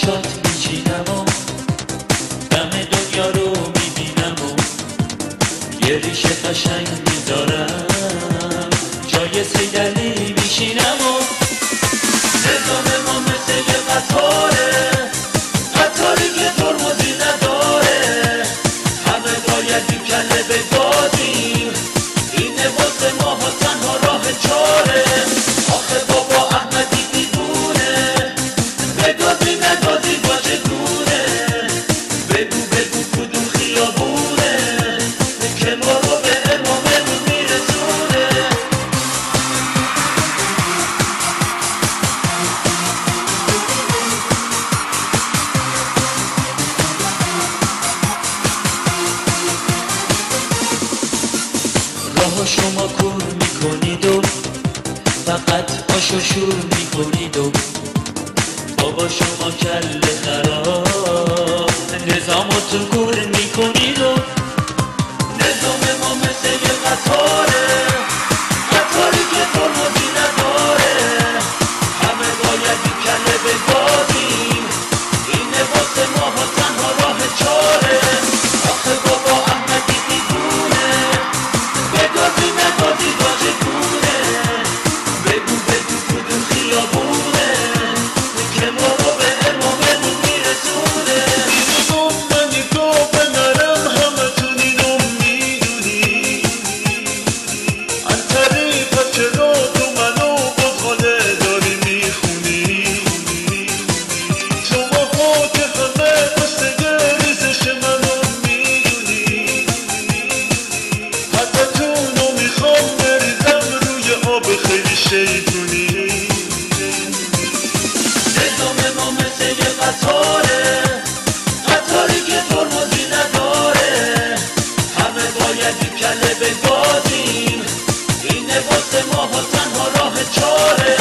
چشات میچینم و دم دنیا رو میبینم و یه ریشه قشنگ میذارم جای سیدلی میشینم و نظام ما مثل یه قطاره، قطاری که ترمزی نداره، همه باید این کله بگازیم، اینه واسه ما ها تنها راه چاره. آخه بابا احمدی دیوونه، بگازی ندازی با چگونه، بگو بگو کدوم خیابونه که ما رو به اماممون میرسونه. راه شما کور میکنید و فقط آش و شور میکنید و بابا شما کله خراب نظامتون کور میکنید و نظام ما مثل یه قطاره، قطاری که ترمزی نداره، همه باید این کله بگازیم، اینه واسه ما ها تنها راه چاره. آخه بابا احمدی دیوونه، بگازی ندازی با چگونه، بگو بگو کدوم خیابونه که ما رو به اماممون میرسونه. میدونم من نگاه بنرم همتون اینو میدونی، از طریقت چرا تو منو بزغاله داری میخونی، شماها که همه بستگه ریزش منو میدونی، حدتونو میخوام بریزم روی آب خیلی شیطونی. نظام ما مثل یه قطاره، قطاری که ترمزی نداره، همه باید این کله بگازیم، اینه واسه ما ها تنها راه چاره.